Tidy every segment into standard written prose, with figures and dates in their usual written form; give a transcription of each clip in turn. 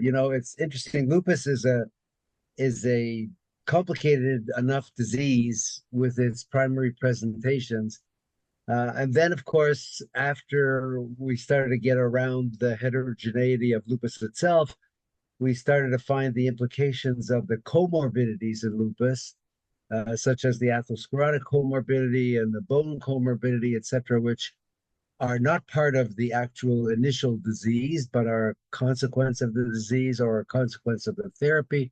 It's interesting. Lupus is a complicated enough disease with its primary presentations. And then, of course, after we started to get around the heterogeneity of lupus itself, we started to find the implications of the comorbidities in lupus, such as the atherosclerotic comorbidity and the bone comorbidity, et cetera, which are not part of the actual initial disease, but are a consequence of the disease or a consequence of the therapy.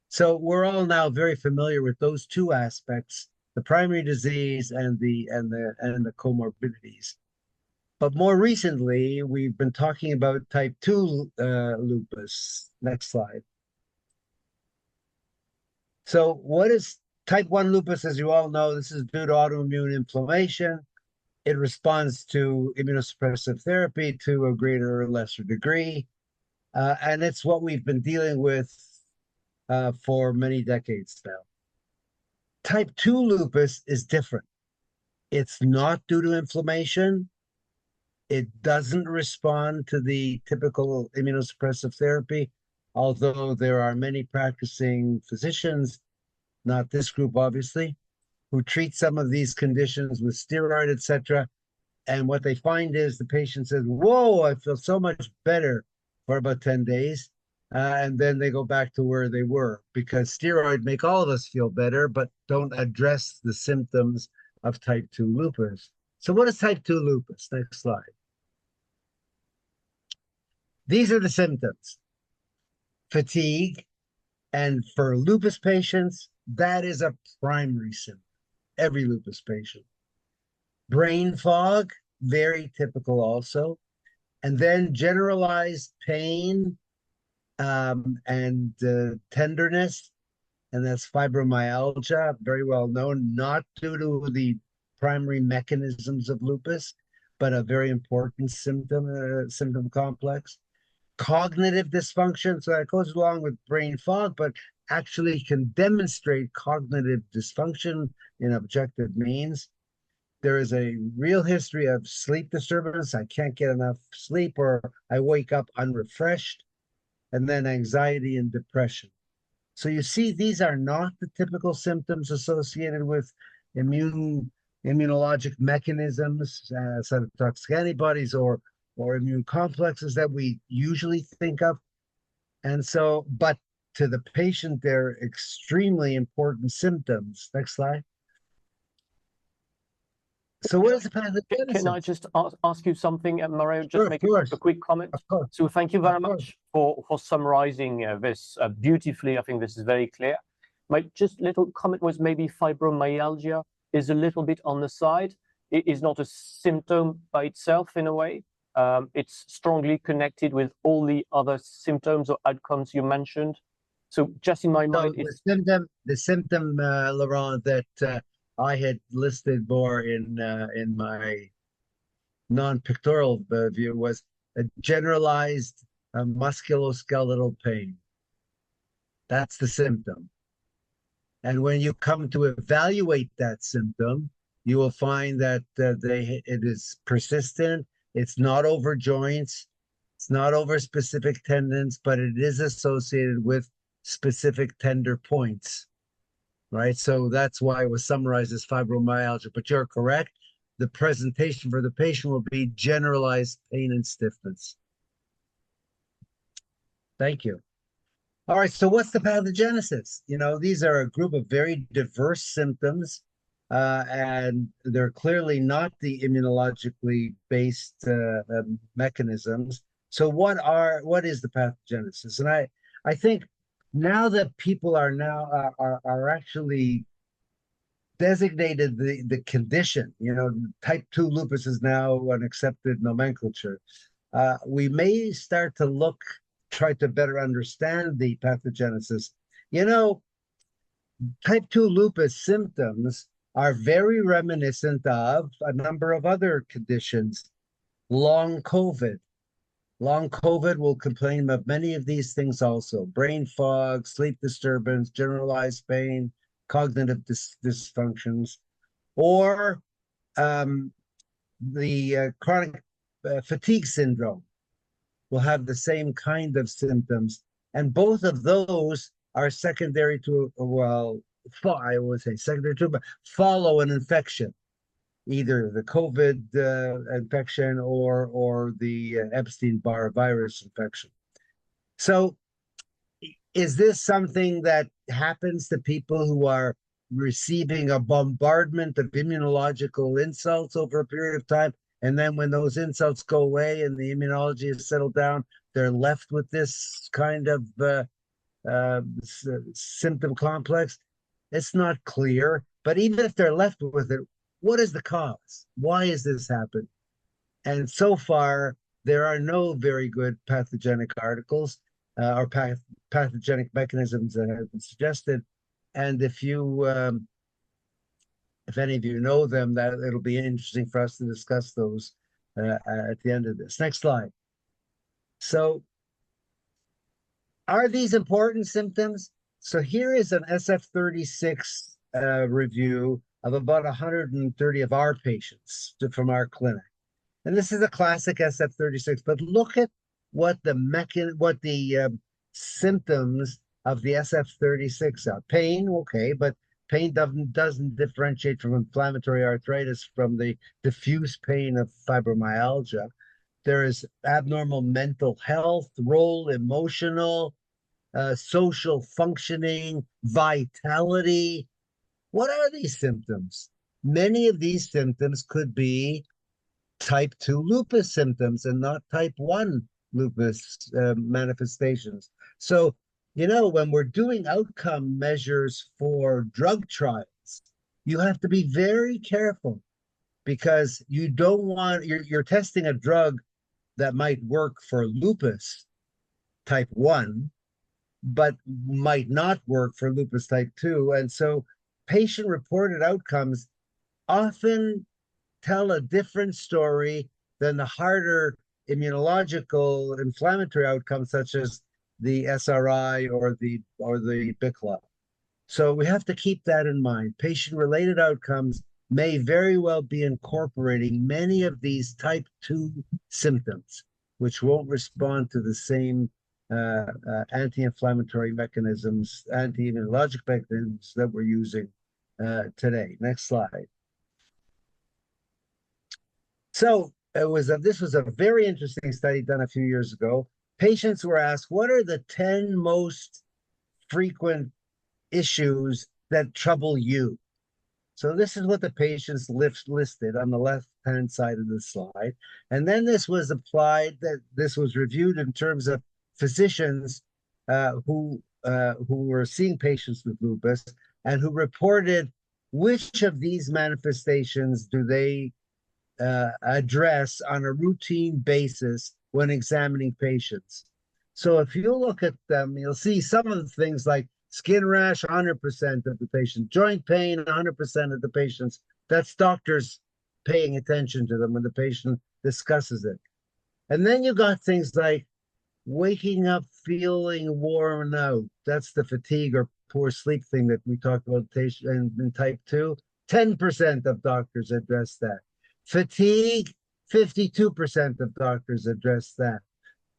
So we're all now very familiar with those two aspects, the primary disease and the comorbidities. But more recently, we've been talking about type 2 lupus. Next slide. So what is type 1 lupus? As you all know, this is due to autoimmune inflammation. It responds to immunosuppressive therapy to a greater or lesser degree. And it's what we've been dealing with for many decades now. Type 2 lupus is different. It's not due to inflammation. It doesn't respond to the typical immunosuppressive therapy, although there are many practicing physicians, not this group obviously, who treat some of these conditions with steroid, etc. And what they find is the patient says, whoa, I feel so much better for about 10 days. And then they go back to where they were because steroids make all of us feel better, but don't address the symptoms of type 2 lupus. So what is type 2 lupus? Next slide. These are the symptoms. Fatigue, and for lupus patients, that is a primary symptom, every lupus patient. Brain fog, very typical also. And then generalized pain and tenderness, and that's fibromyalgia, very well known, not due to the primary mechanisms of lupus, but a very important symptom complex. Cognitive dysfunction, so that goes along with brain fog, but actually can demonstrate cognitive dysfunction in objective means. There is a real history of sleep disturbance. I can't get enough sleep, or I wake up unrefreshed, and then anxiety and depression. So you see, these are not the typical symptoms associated with immunologic mechanisms, cytotoxic antibodies, or immune complexes that we usually think of. And so, but to the patient, they're extremely important symptoms. Next slide. So what is the pathogenesis? Can I just ask you something, Mario? Just Sure, make a quick comment. So thank you very much for summarizing this beautifully. I think this is very clear. My just little comment was maybe fibromyalgia is a little bit on the side. It is not a symptom by itself in a way. It's strongly connected with all the other symptoms or outcomes you mentioned. So just in my mind, the symptom, Laurent, that I had listed more in my non-pictorial view was a generalized musculoskeletal pain. That's the symptom. And when you come to evaluate that symptom, you will find that it is persistent. It's not over joints. It's not over specific tendons, but it is associated with specific tender points, right? So that's why it was summarized as fibromyalgia. But you're correct. The presentation for the patient will be generalized pain and stiffness. Thank you. All right, so what's the pathogenesis? These are a group of very diverse symptoms, and they're clearly not the immunologically based mechanisms. So what is the pathogenesis? And I think now that people are actually designated the condition, type 2 lupus is now an accepted nomenclature. We may start to try to better understand the pathogenesis. Type 2 lupus symptoms are very reminiscent of a number of other conditions. Long COVID. Long COVID will complain of many of these things also. Brain fog, sleep disturbance, generalized pain, cognitive dysfunctions, or the chronic fatigue syndrome. will have the same kind of symptoms. And both of those are secondary to, well, I would say secondary to, but follow an infection, either the COVID infection or the Epstein-Barr virus infection. So is this something that happens to people who are receiving a bombardment of immunological insults over a period of time? And then when those insults go away and the immunology is settled down, they're left with this kind of symptom complex? It's not clear. But even if they're left with it, what is the cause? Why has this happened? And so far, there are no very good pathogenic articles or pathogenic mechanisms that have been suggested. And if any of you know them, that it'll be interesting for us to discuss those at the end of this. Next slide. So, are these important symptoms? So here is an SF36 review of about 130 of our patients from our clinic. And this is a classic SF36, but look at what the symptoms of the SF36 are. Pain, okay, but pain doesn't differentiate from inflammatory arthritis from the diffuse pain of fibromyalgia. There is abnormal mental health, role, emotional, social functioning, vitality. What are these symptoms? Many of these symptoms could be type 2 lupus symptoms and not type 1 lupus manifestations. So, when we're doing outcome measures for drug trials, you have to be very careful, because you don't want, you're testing a drug that might work for lupus type 1, but might not work for lupus type 2. And so patient-reported outcomes often tell a different story than the harder immunological inflammatory outcomes, such as the SRI or the BICLA. So we have to keep that in mind. Patient-related outcomes may very well be incorporating many of these type 2 symptoms, which won't respond to the same anti-inflammatory mechanisms, anti-immunologic mechanisms that we're using today. Next slide. So this was a very interesting study done a few years ago. Patients were asked, what are the 10 most frequent issues that trouble you? So this is what the patients listed on the left-hand side of the slide. And then this was reviewed in terms of physicians who were seeing patients with lupus and who reported which of these manifestations do they address on a routine basis when examining patients. So if you look at them, you'll see some of the things like skin rash, 100% of the patient, joint pain, 100% of the patients. That's doctors paying attention to them when the patient discusses it. And then you got things like waking up feeling worn out. That's the fatigue or poor sleep thing that we talked about in type 2. 10% of doctors address that. Fatigue, 52% of doctors address that.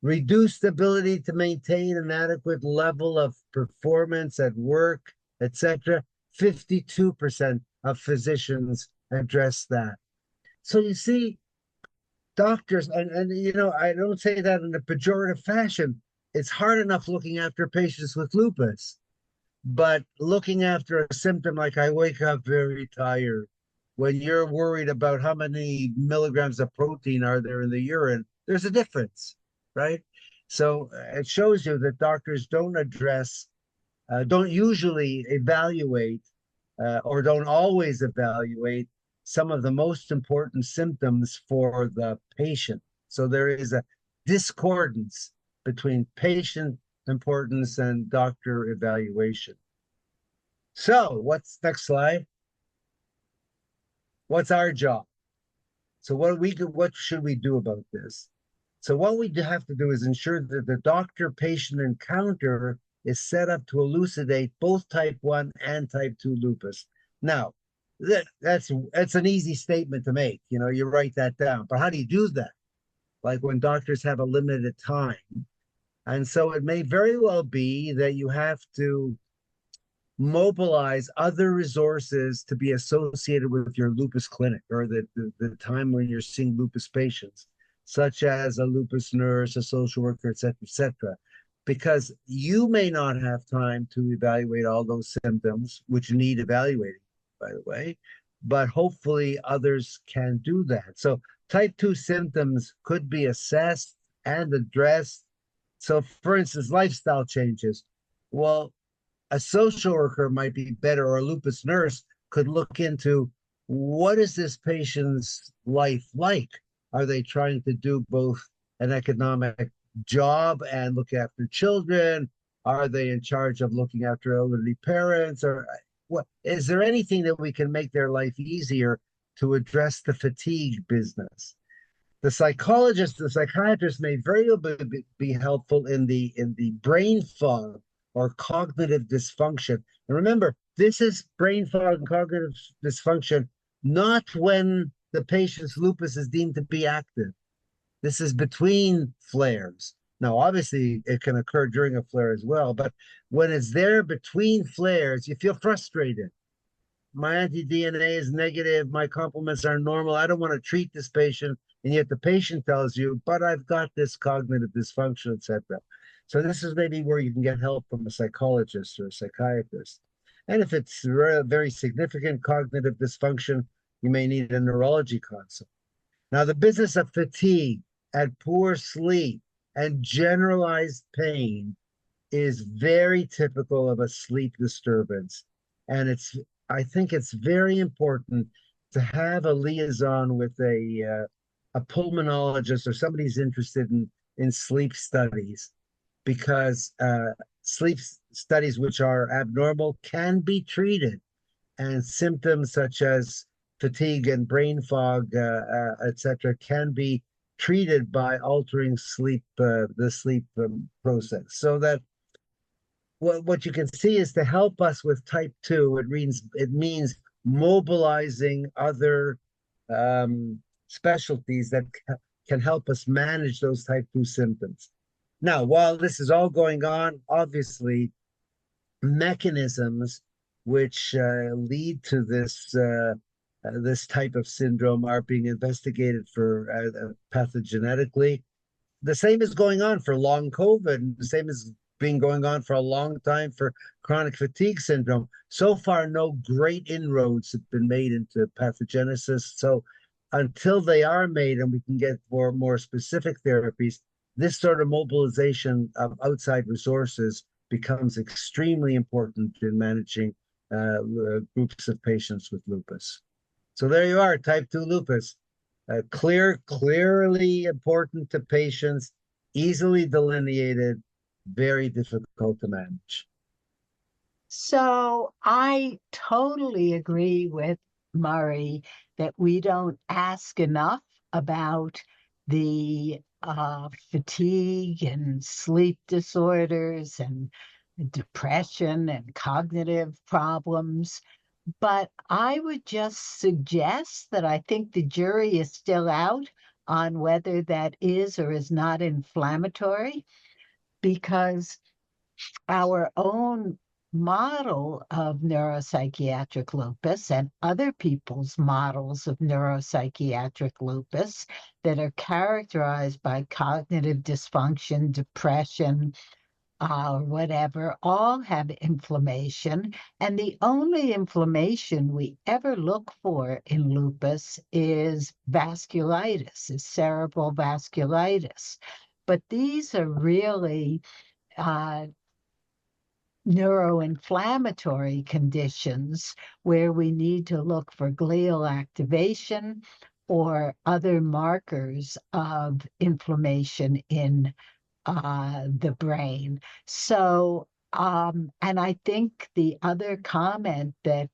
Reduced ability to maintain an adequate level of performance at work, etc. 52% of physicians address that. So you see, doctors, and I don't say that in a pejorative fashion. It's hard enough looking after patients with lupus, but looking after a symptom like I wake up very tired, when you're worried about how many milligrams of protein are there in the urine, there's a difference, right? So it shows you that doctors don't usually evaluate or don't always evaluate some of the most important symptoms for the patient. So there is a discordance between patient importance and doctor evaluation. So next slide? What's our job? So what should we do about this? So what we have to do is ensure that the doctor-patient encounter is set up to elucidate both type 1 and type 2 lupus. Now, that's an easy statement to make. You write that down. But how do you do that? like when doctors have a limited time. And so it may very well be that you have to mobilize other resources to be associated with your lupus clinic, or the time when you're seeing lupus patients, such as a lupus nurse, a social worker, et cetera, because you may not have time to evaluate all those symptoms, which need evaluating, by the way, but hopefully others can do that. So type 2 symptoms could be assessed and addressed. So for instance, lifestyle changes. Well, a social worker might be better, or a lupus nurse could look into what is this patient's life like? Are they trying to do both an economic job and look after children? Are they in charge of looking after elderly parents? Or what is there anything that we can make their life easier to address the fatigue business? The psychologist, the psychiatrist may very well be helpful in the brain fog or cognitive dysfunction. And remember, this is brain fog and cognitive dysfunction, not when the patient's lupus is deemed to be active. This is between flares. Now, obviously, it can occur during a flare as well, but when it's there between flares, you feel frustrated. My anti-DNA is negative, my complements are normal, I don't want to treat this patient, and yet the patient tells you, but I've got this cognitive dysfunction, etc. So this is maybe where you can get help from a psychologist or a psychiatrist. And if it's very significant cognitive dysfunction, you may need a neurology consult. Now, the business of fatigue and poor sleep and generalized pain is very typical of a sleep disturbance. And I think it's very important to have a liaison with a pulmonologist or somebody who's interested in sleep studies, because sleep studies which are abnormal can be treated, and symptoms such as fatigue and brain fog, etc., can be treated by altering the sleep process. So that what you can see is, to help us with type 2, it means mobilizing other specialties that can help us manage those type 2 symptoms. Now, while this is all going on, obviously, mechanisms which lead to this type of syndrome are being investigated for pathogenetically. The same is going on for long COVID, and the same is been going on for a long time for chronic fatigue syndrome. So far, no great inroads have been made into pathogenesis. So until they are made and we can get more specific therapies, this sort of mobilization of outside resources becomes extremely important in managing groups of patients with lupus. So there you are, type 2 lupus. Clearly important to patients, easily delineated, very difficult to manage. So I totally agree with Murray that we don't ask enough about the fatigue and sleep disorders and depression and cognitive problems. But I would just suggest that I think the jury is still out on whether that is or is not inflammatory, because our own model of neuropsychiatric lupus and other people's models of neuropsychiatric lupus that are characterized by cognitive dysfunction, depression, whatever, all have inflammation. And the only inflammation we ever look for in lupus is vasculitis, is cerebral vasculitis. But these are really neuroinflammatory conditions where we need to look for glial activation or other markers of inflammation in the brain. So, and I think the other comment that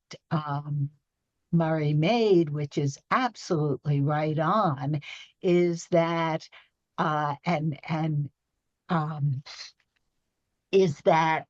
Murray made, which is absolutely right on, is that is that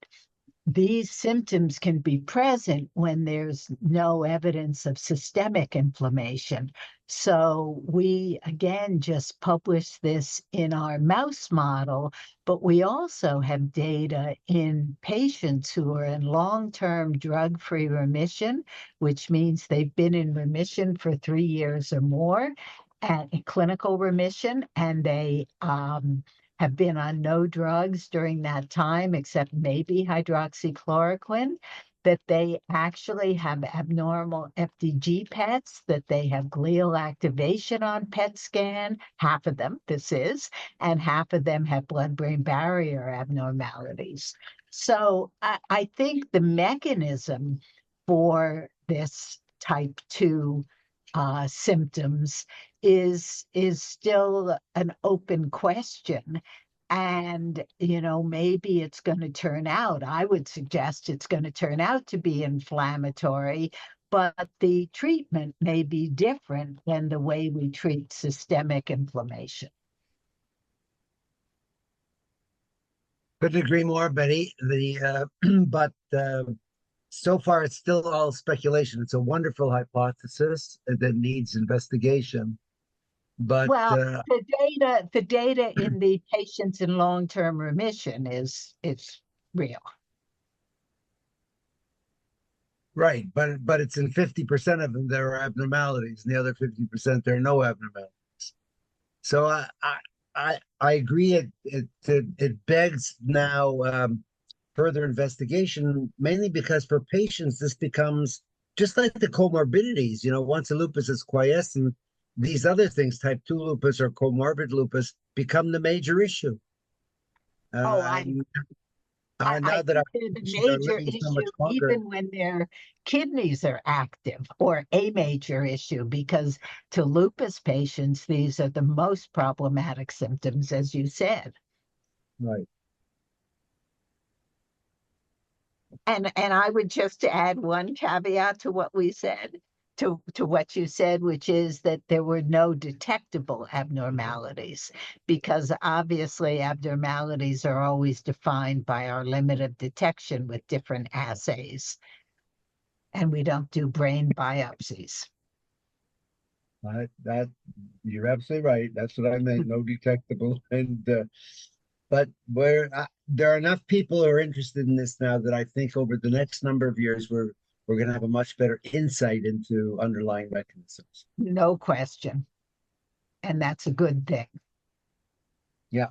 these symptoms can be present when there's no evidence of systemic inflammation. So we, again, just published this in our mouse model, but we also have data in patients who are in long-term drug-free remission, which means they've been in remission for 3 years or more, and clinical remission, and they have been on no drugs during that time, except maybe hydroxychloroquine, that they actually have abnormal FDG PETs, that they have glial activation on PET scan, half of them, this is, and half of them have blood-brain barrier abnormalities. So I think the mechanism for this type 2 symptoms is still an open question. And, maybe it's going to turn out, I would suggest it's going to turn out to be inflammatory, but the treatment may be different than the way we treat systemic inflammation. Couldn't agree more, Betty. But so far, it's still all speculation. It's a wonderful hypothesis that needs investigation. But well, the data in the patients in long-term remission is real. Right, but it's in 50% of them there are abnormalities, and the other 50% there are no abnormalities. So I agree. It begs now further investigation, mainly because for patients this becomes just like the comorbidities. Once a lupus is quiescent, these other things, type 2 lupus or comorbid lupus, become the major issue. Now that our the patients are major living so much issue, longer, even when their kidneys are active, or a major issue, because to lupus patients, these are the most problematic symptoms, as you said. right? And I would just add one caveat to what we said, to what you said, which is that there were no detectable abnormalities, because obviously abnormalities are always defined by our limit of detection with different assays. And we don't do brain biopsies. That you're absolutely right. That's what I meant. No detectable, but there are enough people who are interested in this now that I think over the next number of years we're going to have a much better insight into underlying mechanisms. No question. And that's a good thing. Yeah.